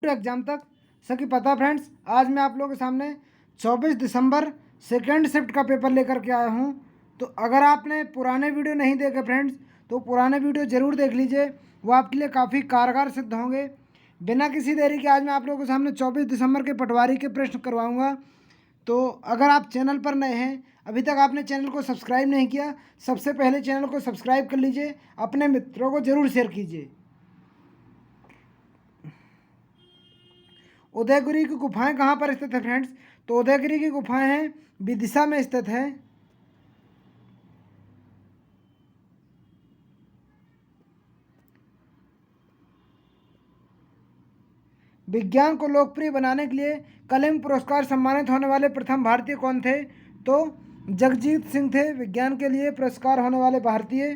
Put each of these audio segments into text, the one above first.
Exam तक सभी पता फ्रेंड्स। आज मैं आप लोगों के सामने 24 दिसंबर सेकेंड शिफ्ट का पेपर लेकर के आया हूं। तो अगर आपने पुराने वीडियो नहीं देखे फ्रेंड्स तो पुराने वीडियो ज़रूर देख लीजिए, वो आपके लिए काफ़ी कारगर सिद्ध होंगे। बिना किसी देरी के आज मैं आप लोगों के सामने 24 दिसंबर के पटवारी के प्रश्न करवाऊँगा। तो अगर आप चैनल पर नए हैं, अभी तक आपने चैनल को सब्सक्राइब नहीं किया, सबसे पहले चैनल को सब्सक्राइब कर लीजिए, अपने मित्रों को ज़रूर शेयर कीजिए। उदयगिरी की गुफाएं कहाँ पर स्थित है फ्रेंड्स? तो उदयगिरी की गुफाएं हैं विदिशा में स्थित है। विज्ञान को लोकप्रिय बनाने के लिए कलिंग पुरस्कार सम्मानित होने वाले प्रथम भारतीय कौन थे? तो जगजीत सिंह थे विज्ञान के लिए पुरस्कार होने वाले भारतीय।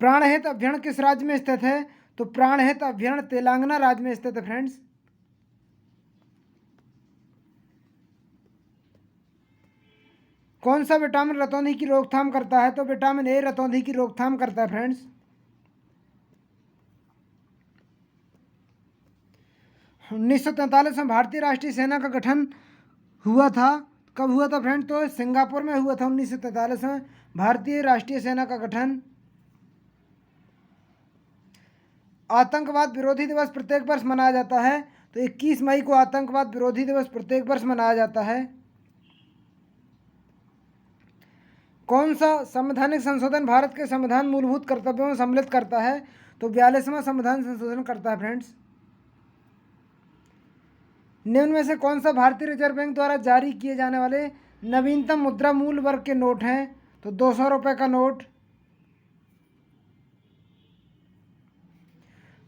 प्राणहित अभ्यारण्य किस राज्य में स्थित है? तो प्राणहित अभ्यारण्य तेलंगाना राज्य में स्थित है फ्रेंड्स। कौन सा विटामिन रतौंधी की रोकथाम करता है? तो विटामिन ए रतौंधी की रोकथाम करता है फ्रेंड्स। 1943 में भारतीय राष्ट्रीय सेना का गठन हुआ था। कब हुआ था फ्रेंड? तो सिंगापुर में हुआ था 1943 में भारतीय राष्ट्रीय सेना का गठन। आतंकवाद विरोधी दिवस प्रत्येक वर्ष मनाया जाता है। तो 21 मई को आतंकवाद विरोधी दिवस प्रत्येक वर्ष मनाया जाता है। कौन सा संवैधानिक संशोधन भारत के संविधान मूलभूत कर्तव्यों में सम्मिलित करता है? तो 42वां संविधान संशोधन करता है फ्रेंड्स। निम्न में से कौन सा भारतीय रिजर्व बैंक द्वारा जारी किए जाने वाले नवीनतम मुद्रा मूल्य वर्ग के नोट हैं? तो 200 रुपये का नोट।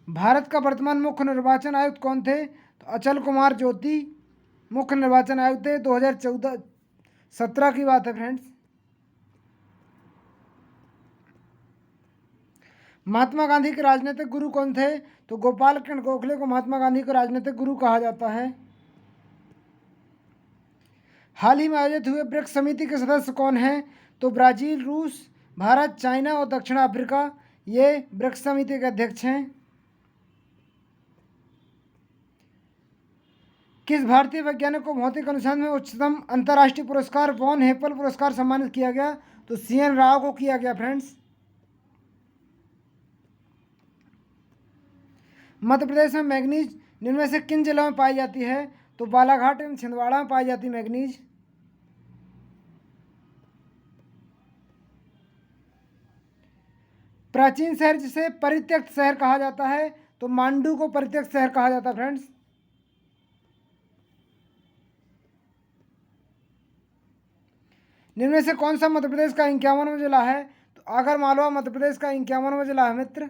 भारत का वर्तमान मुख्य निर्वाचन आयुक्त कौन थे? तो अचल कुमार ज्योति मुख्य निर्वाचन आयुक्त थे। 2017 की बात है फ्रेंड्स। महात्मा गांधी के राजनीतिक गुरु कौन थे? तो गोपाल कृष्ण गोखले को महात्मा गांधी का राजनीतिक गुरु कहा जाता है। हाल ही में आयोजित हुए ब्रिक्स समिति के सदस्य कौन हैं? तो ब्राजील, रूस, भारत, चाइना और दक्षिण अफ्रीका ये ब्रिक्स समिति के अध्यक्ष हैं। किस भारतीय वैज्ञानिक को भौतिक अनुसंधान में उच्चतम अंतर्राष्ट्रीय पुरस्कार वॉन हेपल पुरस्कार सम्मानित किया गया? तो CN राव को किया गया फ्रेंड्स। मध्य प्रदेश में मैग्नीज निम्न में से किन जिलों में पाई जाती है? तो बालाघाट एवं छिंदवाड़ा में पाई जाती है मैग्नीज। प्राचीन शहर जिसे परित्यक्त शहर कहा जाता है? तो मांडू को परित्यक्त शहर कहा जाता है फ्रेंड्स। निम्न में से कौन सा मध्य प्रदेश का 51वां जिला है? तो आगर मालवा मध्य प्रदेश का 51वां जिला है मित्र।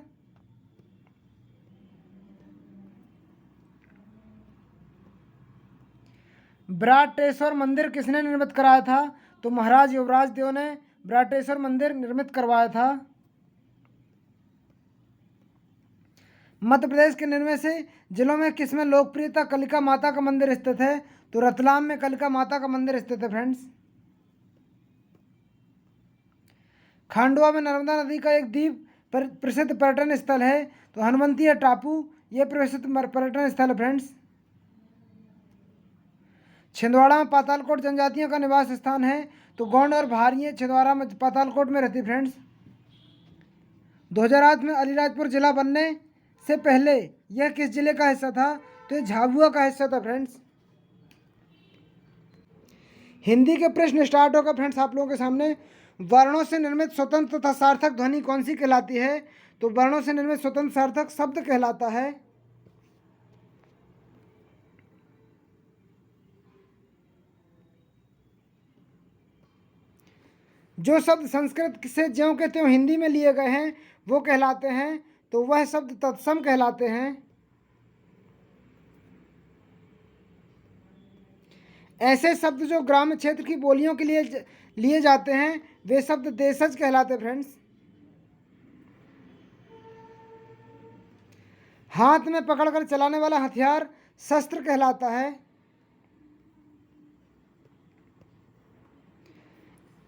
ब्राटेश्वर मंदिर किसने निर्मित कराया था? तो महाराज युवराज देव ने ब्राटेश्वर मंदिर निर्मित करवाया था। मध्य प्रदेश के निम्न में से जिलों में किसमें लोकप्रियता कलिका माता का मंदिर स्थित है? तो रतलाम में कलिका माता का मंदिर स्थित है फ्रेंड्स। खांडवा में नर्मदा नदी का एक द्वीप प्रसिद्ध पर्यटन स्थल है। तो हनुमंतिया टापू ये प्रसिद्ध पर्यटन स्थल है फ्रेंड्स। छिंदवाड़ा में पातालकोट जनजातियों का निवास स्थान है। तो गोंड और भारियाँ छिंदवाड़ा में पातालकोट में रहती फ्रेंड्स। 2008 में अलीराजपुर जिला बनने से पहले यह किस जिले का हिस्सा था? तो ये झाबुआ का हिस्सा था फ्रेंड्स। हिंदी के प्रश्न स्टार्ट होगा फ्रेंड्स आप लोगों के सामने। वर्णों से निर्मित स्वतंत्र तथा सार्थक ध्वनि कौन सी कहलाती है? तो वर्णों से निर्मित स्वतंत्र सार्थक शब्द कहलाता है। जो शब्द संस्कृत से ज्यों के त्यों हिंदी में लिए गए हैं वो कहलाते हैं। तो वह शब्द तत्सम कहलाते हैं। ऐसे शब्द जो ग्राम्य क्षेत्र की बोलियों के लिए लिए जाते हैं वे शब्द देशज कहलाते हैं फ्रेंड्स। हाथ में पकड़कर चलाने वाला हथियार शस्त्र कहलाता है।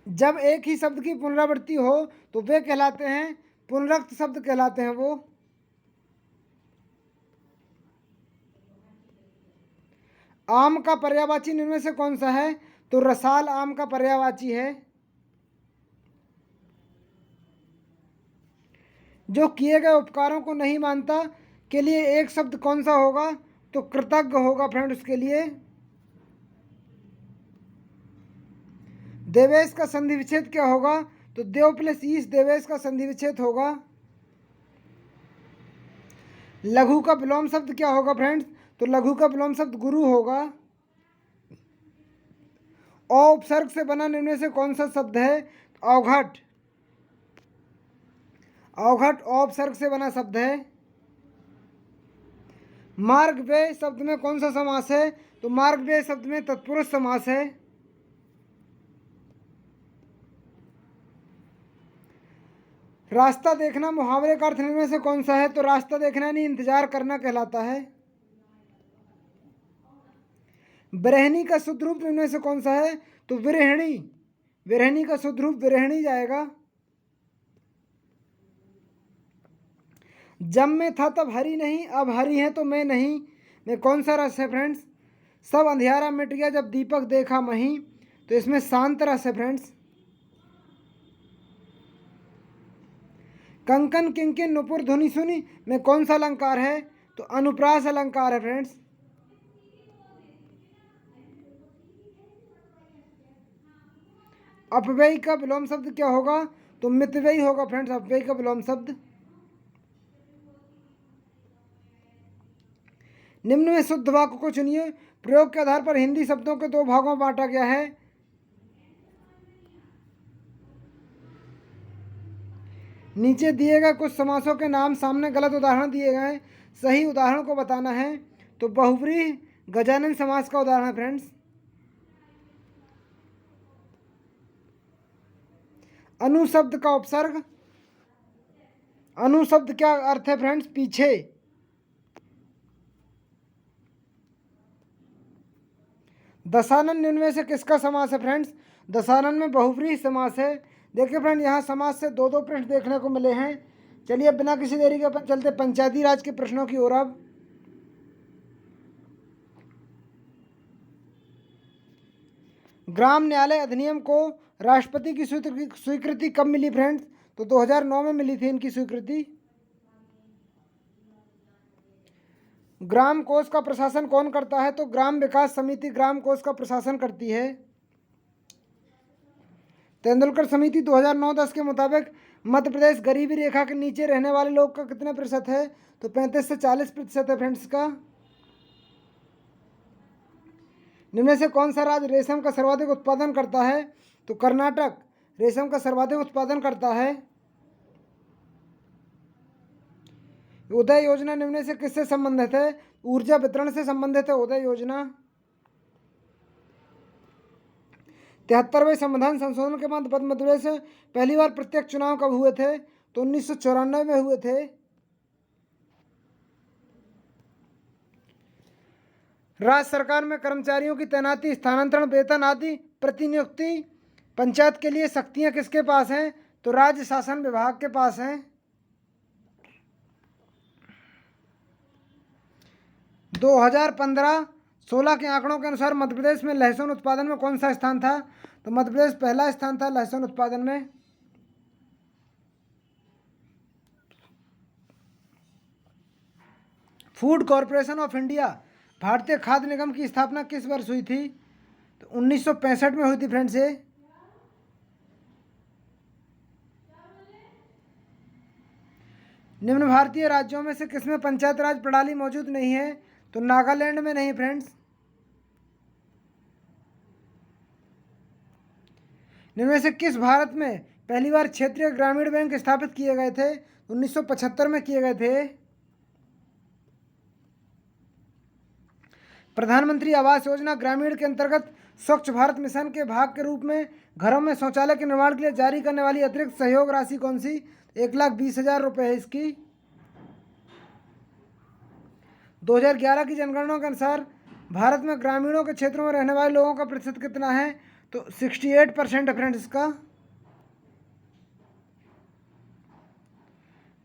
जब एक ही शब्द की पुनरावृत्ति हो तो वे कहलाते हैं पुनरुक्त शब्द कहलाते हैं वो। आम का पर्यायवाची निम्न में से कौन सा है? तो रसाल आम का पर्यायवाची है। जो किए गए उपकारों को नहीं मानता के लिए एक शब्द कौन सा होगा? तो कृतज्ञ होगा फ्रेंड उसके लिए। देवेश का संधि विच्छेद क्या होगा? तो देव प्लस ईश देवेश का संधि विच्छेद होगा। लघु का विलोम शब्द क्या होगा फ्रेंड्स? तो लघु का विलोम शब्द गुरु होगा। अ उपसर्ग से बना निम्न में से कौन सा शब्द है? अवघट। अवघट अ उपसर्ग से बना शब्द है। मार्ग व्यय शब्द में कौन सा समास है? तो मार्ग व्यय शब्द में तत्पुरुष समास है। रास्ता देखना मुहावरे का अर्थ निम्न में से कौन सा है? तो रास्ता देखना यानी इंतजार करना कहलाता है। विरहिणी का शुद्ध रूप निम्न में से कौन सा है? तो विरहिणी। विरहिणी का शुद्ध रूप विरहिणी जाएगा। जब मैं था तब हरी नहीं, अब हरी है तो मैं नहीं में कौन सा रस है फ्रेंड्स? सब अंधियारा मिट गया जब दीपक देखा मही, तो इसमें शांत रस है फ्रेंड्स। कंकन किंकिन नुपुर धुनि सुनी में कौन सा अलंकार है? तो अनुप्रास अलंकार है फ्रेंड्स। अपव्ययी का विलोम शब्द क्या होगा? तो मितव्ययी होगा फ्रेंड्स अपव्ययी का विलोम शब्द। निम्न में शुद्ध वाक्य को चुनिए। प्रयोग के आधार पर हिंदी शब्दों के दो भागों में बांटा गया है। नीचे दिए गए कुछ समासों के नाम, सामने गलत उदाहरण दिए गए, सही उदाहरण को बताना है। तो बहुव्रीहि गजानन समास का उदाहरण है फ्रेंड्स। अनु शब्द का उपसर्ग। अनु शब्द क्या अर्थ है फ्रेंड्स? पीछे। दशानन निम्न में से किसका समास है फ्रेंड्स? दशानन में बहुव्रीहि समास है। देखिए फ्रेंड यहाँ समास से दो दो प्रश्न देखने को मिले हैं। चलिए अब बिना किसी देरी के अपन चलते पंचायती राज के प्रश्नों की ओर। अब ग्राम न्यायालय अधिनियम को राष्ट्रपति की स्वीकृति कब मिली फ्रेंड्स? तो 2009 में मिली थी इनकी स्वीकृति। ग्राम कोष का प्रशासन कौन करता है? तो ग्राम विकास समिति ग्राम कोष का प्रशासन करती है। तेंदुलकर समिति 2009-10 के मुताबिक मध्य प्रदेश गरीबी रेखा के नीचे रहने वाले लोग का कितने प्रतिशत है? तो 35 से 40% है फ्रेंड्स का। निम्न से कौन सा राज्य रेशम का सर्वाधिक उत्पादन करता है? तो कर्नाटक रेशम का सर्वाधिक उत्पादन करता है। उदय योजना निम्न से किससे संबंधित है? ऊर्जा वितरण से संबंधित है उदय योजना। 73वें संविधान संशोधन के बाद मध्य प्रदेश में पहली बार प्रत्यक्ष चुनाव कब हुए थे? तो 1994 में हुए थे। राज्य सरकार में कर्मचारियों की तैनाती, स्थानांतरण, वेतन आदि प्रतिनियुक्ति पंचायत के लिए शक्तियां किसके पास हैं? तो राज्य शासन विभाग के पास हैं। 2015-16 के आंकड़ों के अनुसार मध्य प्रदेश में लहसुन उत्पादन में कौन सा स्थान था? तो मध्य प्रदेश पहला स्थान था लहसुन उत्पादन में। फूड कॉरपोरेशन ऑफ इंडिया भारतीय खाद्य निगम की स्थापना किस वर्ष हुई थी? तो 1965 में हुई थी फ्रेंड्स ये। निम्न भारतीय राज्यों में से किसमें पंचायत राज प्रणाली मौजूद नहीं है? तो नागालैंड में नहीं फ्रेंड्स। निम्न में से किस भारत में पहली बार क्षेत्रीय ग्रामीण बैंक स्थापित किए गए थे? 1975 में किए गए थे। प्रधानमंत्री आवास योजना ग्रामीण के अंतर्गत स्वच्छ भारत मिशन के भाग के रूप में घरों में शौचालय के निर्माण के लिए जारी करने वाली अतिरिक्त सहयोग राशि कौन सी? 1,20,000 रुपये है इसकी। 2011 की जनगणना के अनुसार भारत में ग्रामीणों के क्षेत्रों में रहने वाले लोगों का प्रतिशत कितना है? तो 68% है फ्रेंड्स इसका।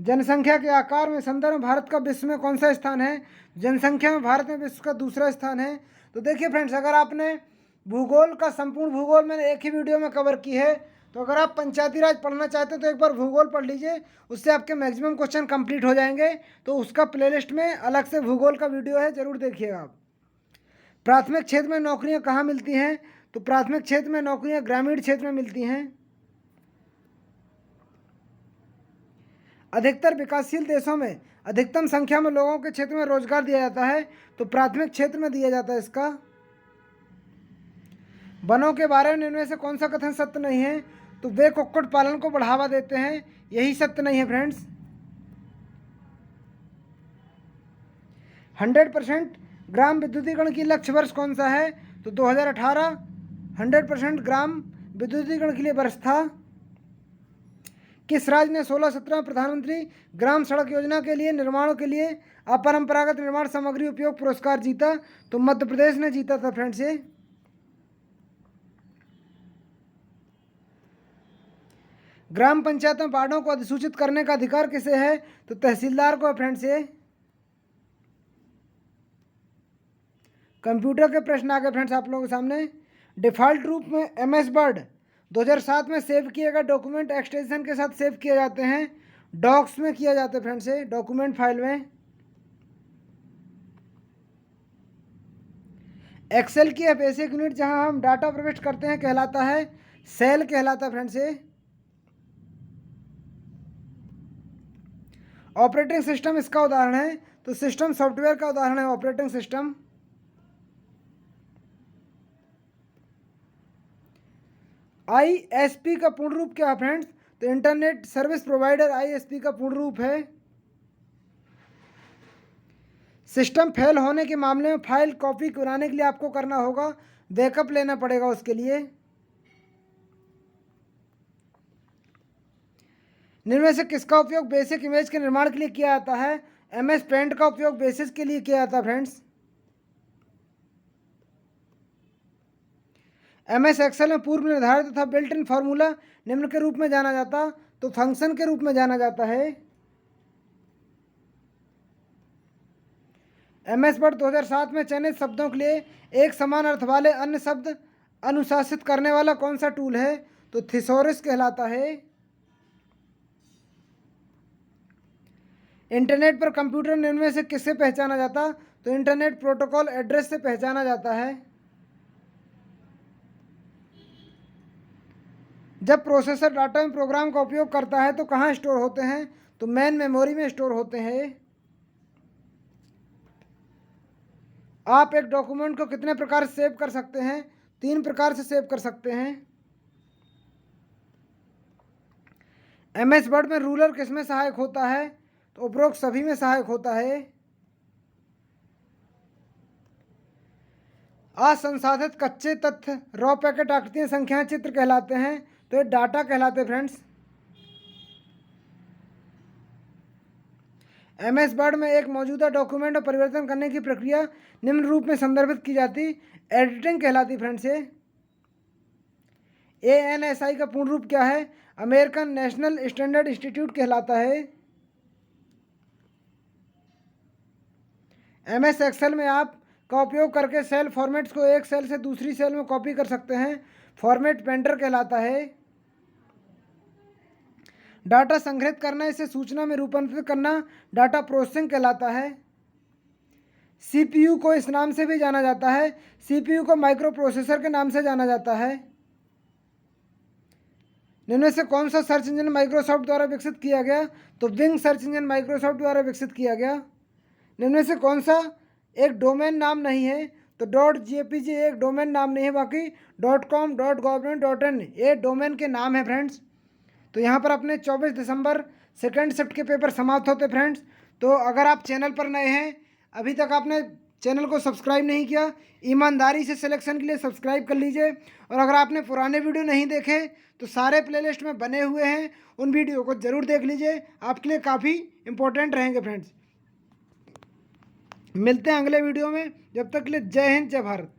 जनसंख्या के आकार में संदर्भ में भारत का विश्व में कौन सा स्थान है? जनसंख्या में भारत में विश्व का दूसरा स्थान है। तो देखिए फ्रेंड्स, अगर आपने भूगोल का संपूर्ण भूगोल मैंने एक ही वीडियो में कवर की है, तो अगर आप पंचायती राज पढ़ना चाहते हैं तो एक बार भूगोल पढ़ लीजिए, उससे आपके मैक्सिमम क्वेश्चन कंप्लीट हो जाएंगे। तो उसका प्लेलिस्ट में अलग से भूगोल का वीडियो है, ज़रूर देखिएगा आप। प्राथमिक क्षेत्र में नौकरियां कहाँ मिलती हैं? तो प्राथमिक क्षेत्र में नौकरियां ग्रामीण क्षेत्र में मिलती हैं। अधिकतर विकासशील देशों में अधिकतम संख्या में लोगों के क्षेत्र में रोजगार दिया जाता है, तो प्राथमिक क्षेत्र में दिया जाता है इसका। वनों के बारे में इनमें से कौन सा कथन सत्य नहीं है? तो वे कुक्कुट पालन को बढ़ावा देते हैं, यही सत्य नहीं है फ्रेंड्स। 100% ग्राम विद्युतीकरण की लक्ष्य वर्ष कौन सा है? तो 2018 100% ग्राम विद्युतीकरण के लिए वर्ष था। किस राज्य ने 16-17 प्रधानमंत्री ग्राम सड़क योजना के लिए निर्माणों के लिए अपरंपरागत निर्माण सामग्री उपयोग पुरस्कार जीता? तो मध्य प्रदेश ने जीता था फ्रेंड्स ये। ग्राम पंचायत में वार्डों को अधिसूचित करने का अधिकार किसे है? तो तहसीलदार को है फ्रेंड्स ये। कंप्यूटर के प्रश्न आ गए फ्रेंड्स आप लोगों के सामने। डिफ़ॉल्ट रूप में MS वर्ड 2007 में सेव किए गए डॉक्यूमेंट एक्सटेंशन के साथ सेव किए जाते हैं, डॉक्स में किया जाता है फ्रेंड्स ये, डॉक्यूमेंट फाइल में। एक्सेल की बेसिक यूनिट जहां हम डाटा प्रविष्ट करते हैं कहलाता है सेल कहलाता है फ्रेंड्स ये। ऑपरेटिंग सिस्टम इसका उदाहरण है, तो सिस्टम सॉफ्टवेयर का उदाहरण है ऑपरेटिंग सिस्टम। ISP का पूर्ण रूप क्या है फ्रेंड्स? तो इंटरनेट सर्विस प्रोवाइडर ISP का पूर्ण रूप है। सिस्टम फेल होने के मामले में फाइल कॉपी कराने के लिए आपको करना होगा बैकअप लेना पड़ेगा उसके लिए। निम्न में से किसका उपयोग बेसिक इमेज के निर्माण के लिए किया जाता है? MS पेंट का उपयोग बेसिस के लिए किया जाता है फ्रेंड्स। MS एक्सेल में पूर्व निर्धारित तथा बिल्ट इन फार्मूला निम्न के रूप में जाना जाता, तो फंक्शन के रूप में जाना जाता है। MS वर्ड 2007 में चयनित शब्दों के लिए एक समान अर्थ वाले अन्य शब्द अनुशासित करने वाला कौन सा टूल है? तो थिसॉरस कहलाता है। इंटरनेट पर कंप्यूटर निम्न में से किससे पहचाना जाता? तो इंटरनेट प्रोटोकॉल एड्रेस से पहचाना जाता है। जब प्रोसेसर डाटा में प्रोग्राम का उपयोग करता है तो कहाँ स्टोर होते हैं? तो मेन मेमोरी में स्टोर होते हैं। आप एक डॉक्यूमेंट को कितने प्रकार से सेव कर सकते हैं? 3 प्रकार से सेव कर सकते हैं। MS वर्ड में रूलर किसमें सहायक होता है? तो उपरोक्त सभी में सहायक होता है। असंसाधित कच्चे तथ्य रॉ पैकेट आकृतियां संख्याएं चित्र कहलाते हैं, तो ये डाटा कहलाते हैं फ्रेंड्स। MS वर्ड में एक मौजूदा डॉक्यूमेंट में परिवर्तन करने की प्रक्रिया निम्न रूप में संदर्भित की जाती, एडिटिंग कहलाती फ्रेंड्स ये। ANSI का पूर्ण रूप क्या है? अमेरिकन नेशनल स्टैंडर्ड इंस्टीट्यूट कहलाता है। MS एक्सेल में आप का उपयोग करके सेल फॉर्मेट्स को एक सेल से दूसरी सेल में कॉपी कर सकते हैं, फॉर्मेट पेंटर कहलाता है। डाटा संग्रहित करना, इसे सूचना में रूपांतरित करना डाटा प्रोसेसिंग कहलाता है। CPU को इस नाम से भी जाना जाता है, CPU को माइक्रो प्रोसेसर के नाम से जाना जाता है। इनमें से कौन सा सर्च इंजन माइक्रोसॉफ्ट द्वारा विकसित किया गया? तो बिंग सर्च इंजन माइक्रोसॉफ्ट द्वारा विकसित किया गया। इनमें से कौन सा एक डोमेन नाम नहीं है? तो .jpg एक डोमेन नाम नहीं है, बाकी .com .government.in ये डोमेन के नाम है फ्रेंड्स। तो यहाँ पर अपने 24 दिसंबर सेकेंड शिफ्ट के पेपर समाप्त होते फ्रेंड्स। तो अगर आप चैनल पर नए हैं, अभी तक आपने चैनल को सब्सक्राइब नहीं किया, ईमानदारी से सिलेक्शन के लिए सब्सक्राइब कर लीजिए। और अगर आपने पुराने वीडियो नहीं देखे तो सारे प्लेलिस्ट में बने हुए हैं, उन वीडियो को ज़रूर देख लीजिए, आपके लिए काफ़ी इंपॉर्टेंट रहेंगे फ्रेंड्स। मिलते हैं अगले वीडियो में, जब तक के लिए जय हिंद जय भारत।